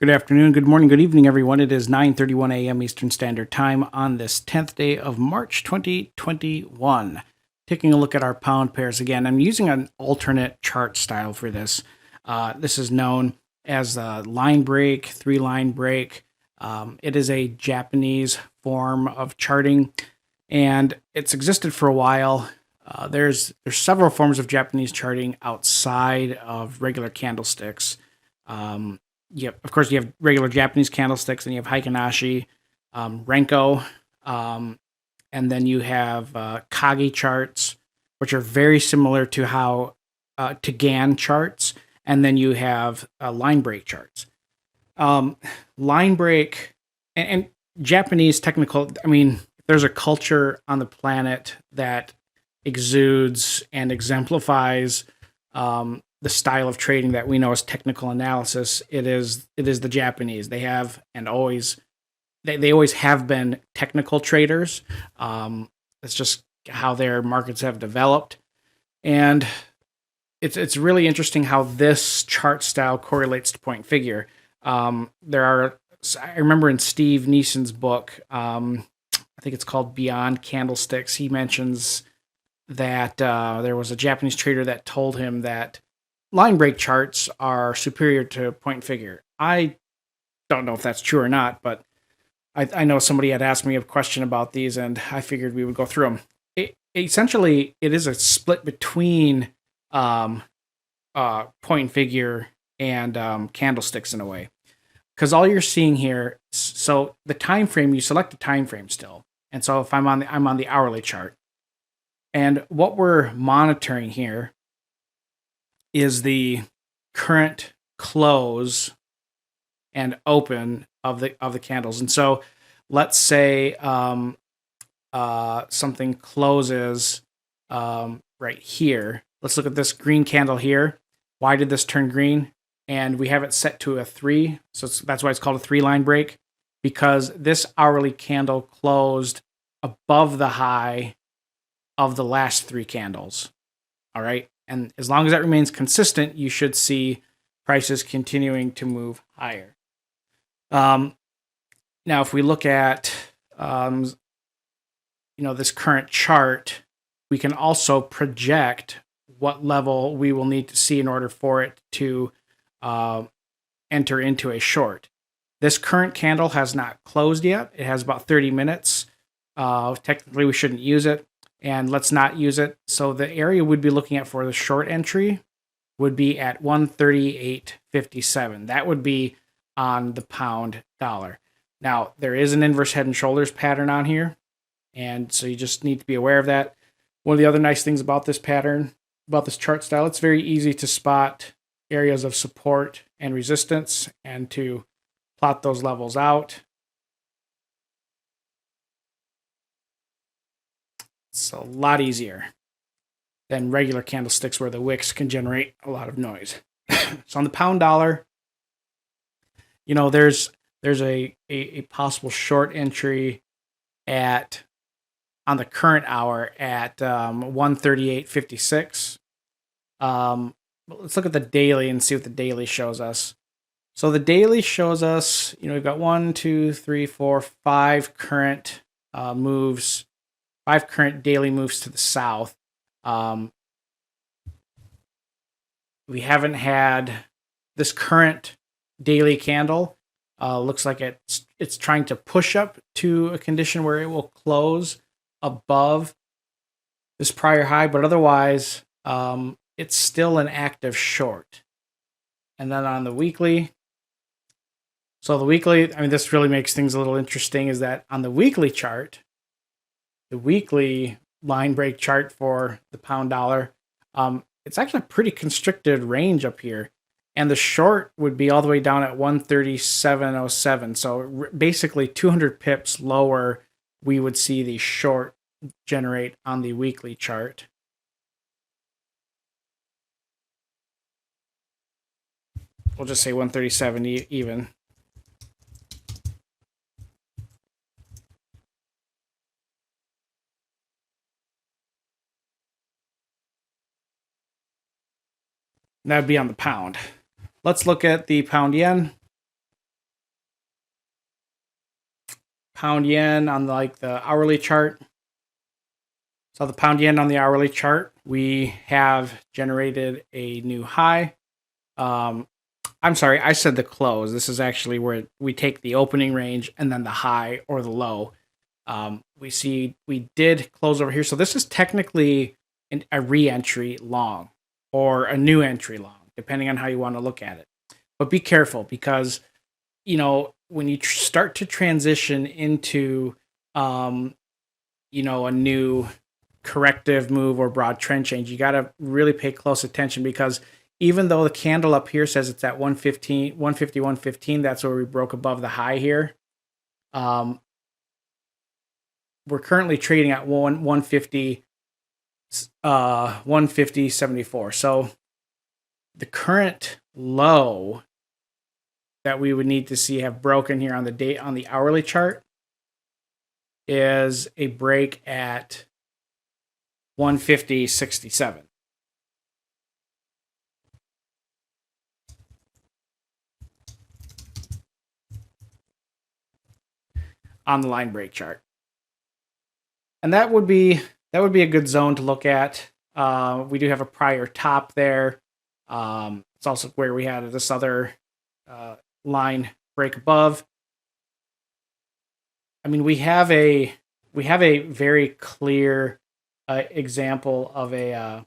Good afternoon, good morning, good evening, everyone. It is 9:31 a.m. Eastern Standard Time on this 10th day of March 2021. Taking a look at our pound pairs again. I'm using an alternate chart style for this. This is known as a line break, three-line break. It is a Japanese form of charting, and it's existed for a while. There's several forms of Japanese charting outside of regular candlesticks. Of course, you have regular Japanese candlesticks, and you have Heikinashi, Renko, and then you have Kage charts, which are very similar to how to Gann charts, and then you have line break charts. Line break and Japanese technical. I mean, there's a culture on the planet that exudes and exemplifies the style of trading that we know as technical analysis. It is the Japanese. They have and always they always have been technical traders. It's just how their markets have developed, and it's really interesting how this chart style correlates to point figure. I remember in Steve Neeson's book, I think it's called Beyond Candlesticks, he mentions that there was a Japanese trader that told him that line break charts are superior to point figure. I don't know if that's true or not, but I know somebody had asked me a question about these, and I figured we would go through them. Essentially, it is a split between point figure and candlesticks in a way, because all you're seeing here. So the time frame, you select the time frame still, and so if I'm on the hourly chart, and what we're monitoring here is the current close and open of the candles. And so let's say something closes right here. Let's look at this green candle here. Why did this turn green? And we have it set to a 3. So that's why it's called a 3-line break, because this hourly candle closed above the high of the last 3 candles. All right. And as long as that remains consistent, you should see prices continuing to move higher. Now, if we look at this current chart, we can also project what level we will need to see in order for it to enter into a short. This current candle has not closed yet. It has about 30 minutes. Technically, we shouldn't use it, and let's not use it. So the area we'd be looking at for the short entry would be at 138.57. That would be on the pound dollar. Now, there is an inverse head and shoulders pattern on here, and so you just need to be aware of that. One of the other nice things about this pattern, about this chart style, it's very easy to spot areas of support and resistance and to plot those levels out. It's a lot easier than regular candlesticks where the wicks can generate a lot of noise. So on the pound dollar, there's a possible short entry on the current hour at 138.56. Let's look at the daily and see what the daily shows us. So the daily shows us, we've got 1, 2, 3, 4, 5 current moves, 5 current daily moves to the south. We haven't had this current daily candle. Looks like it's trying to push up to a condition where it will close above this prior high, but otherwise, it's still an active short. And then on the weekly, this really makes things a little interesting, is that on the weekly chart, the weekly line break chart for the pound dollar, it's actually a pretty constricted range up here. And the short would be all the way down at 137.07. So basically 200 pips lower, we would see the short generate on the weekly chart. We'll just say 137 even. And that'd be on the pound. Let's look at the pound yen. pound yen on like the hourly chart. So the pound yen on the hourly chart, we have generated a new high. I'm sorry, I said the close. This is actually where we take the opening range and then the high or the low. We did close over here. So this is technically a re-entry long or a new entry long, depending on how you want to look at it. But be careful because, when you start to transition into, a new corrective move or broad trend change, you got to really pay close attention because even though the candle up here says it's at 150, 115, that's where we broke above the high here. We're currently trading at 150, 150.74. So the current low that we would need to see have broken here on the hourly chart is a break at 150.67. On the line break chart. And that would be a good zone to look at. We do have a prior top there. It's also where we had this other line break above. I mean, we have a very clear example of a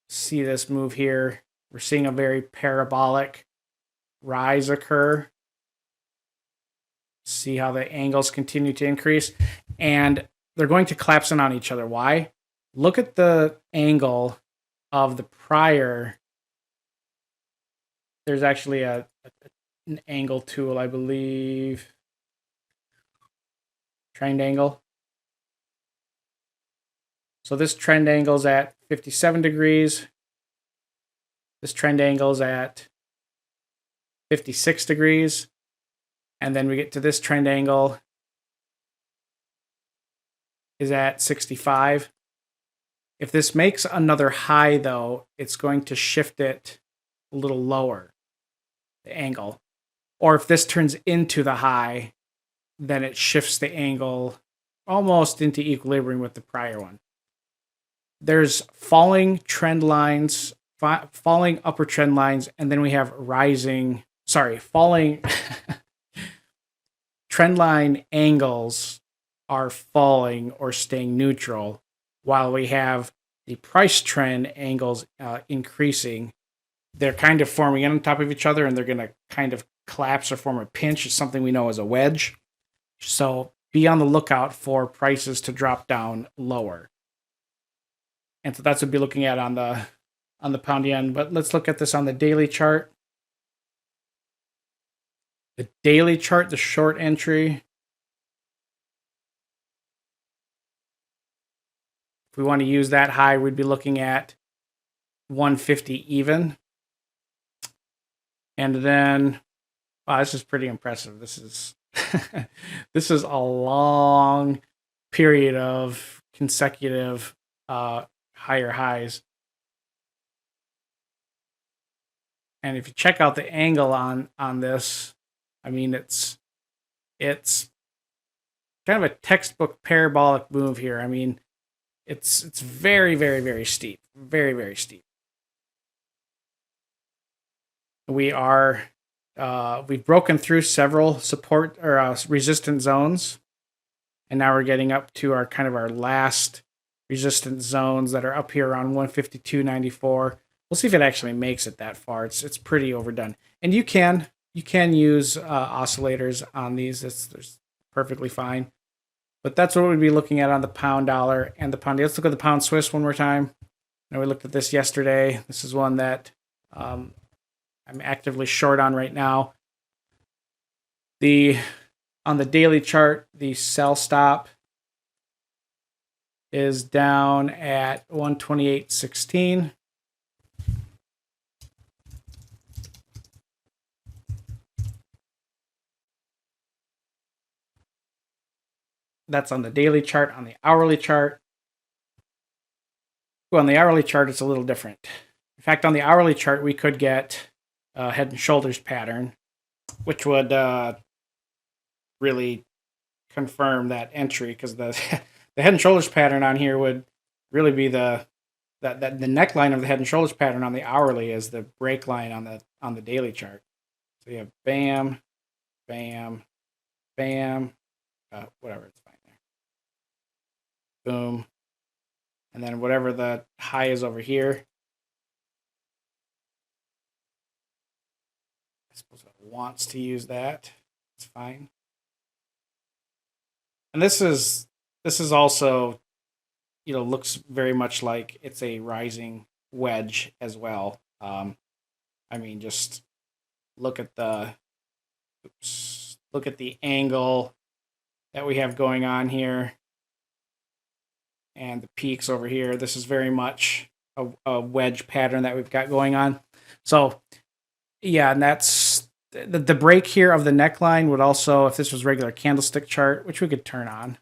see this move here. We're seeing a very parabolic rise occur. See how the angles continue to increase, and they're going to collapse in on each other. Why? Look at the angle of the prior. There's actually an angle tool, I believe. Trend angle. So this trend angle is at 57 degrees. This trend angle is at 56 degrees. And then we get to this trend angle is at 65. If this makes another high, though, it's going to shift it a little lower, the angle. Or if this turns into the high, then it shifts the angle almost into equilibrium with the prior one. There's falling trend lines, falling upper trend lines, and then we have falling trend line angles are falling or staying neutral, while we have the price trend angles increasing. They're kind of forming in on top of each other, and they're going to kind of collapse or form a pinch. It's something we know as a wedge. So be on the lookout for prices to drop down lower. And so that's what we'll be looking at on the pound yen. But let's look at this on the daily chart. The daily chart, the short entry. If we want to use that high, we'd be looking at 150 even. And then, wow, this is pretty impressive. This is this is a long period of consecutive higher highs. And if you check out the angle on this, I mean, it's kind of a textbook parabolic move here. I mean, it's very, very, very steep. Very, very steep. We've broken through several support or resistance zones, and now we're getting up to our last resistance zones that are up here around 152.94. We'll see if it actually makes it that far. It's pretty overdone, and you can use oscillators on these. It's perfectly fine. But that's what we'd be looking at on the pound dollar and the pound. Let's look at the pound Swiss one more time. Now we looked at this yesterday. This is one that I'm actively short on right now. On the daily chart, the sell stop is down at 128.16. That's on the daily chart. On the hourly chart, well, on the hourly chart, it's a little different. In fact, on the hourly chart, we could get a head and shoulders pattern. which would really confirm that entry, because the the head and shoulders pattern on here would really be the neckline of the head and shoulders pattern on the hourly is the break line on the daily chart. So you have bam, bam, bam, whatever, it's fine there. Boom. And then whatever the high is over here. I suppose it wants to use that. It's fine. And this is also, looks very much like it's a rising wedge as well. I mean, just look at the angle that we have going on here, and the peaks over here. This is very much a wedge pattern that we've got going on. So yeah, and that's the break here of the neckline would also, if this was regular candlestick chart, which we could turn on,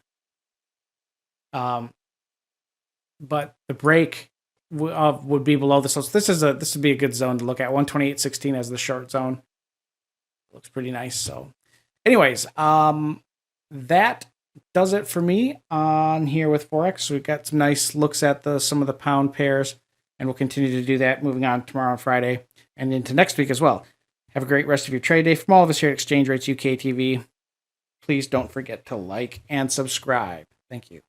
but the break would be below this. So this would be a good zone to look at. 128.16 as the short zone. Looks pretty nice. So anyways, that does it for me on here with Forex. We've got some nice looks at some of the pound pairs, and we'll continue to do that moving on tomorrow and Friday and into next week as well. Have a great rest of your trade day. From all of us here at Exchange Rates UK TV, please don't forget to like and subscribe. Thank you.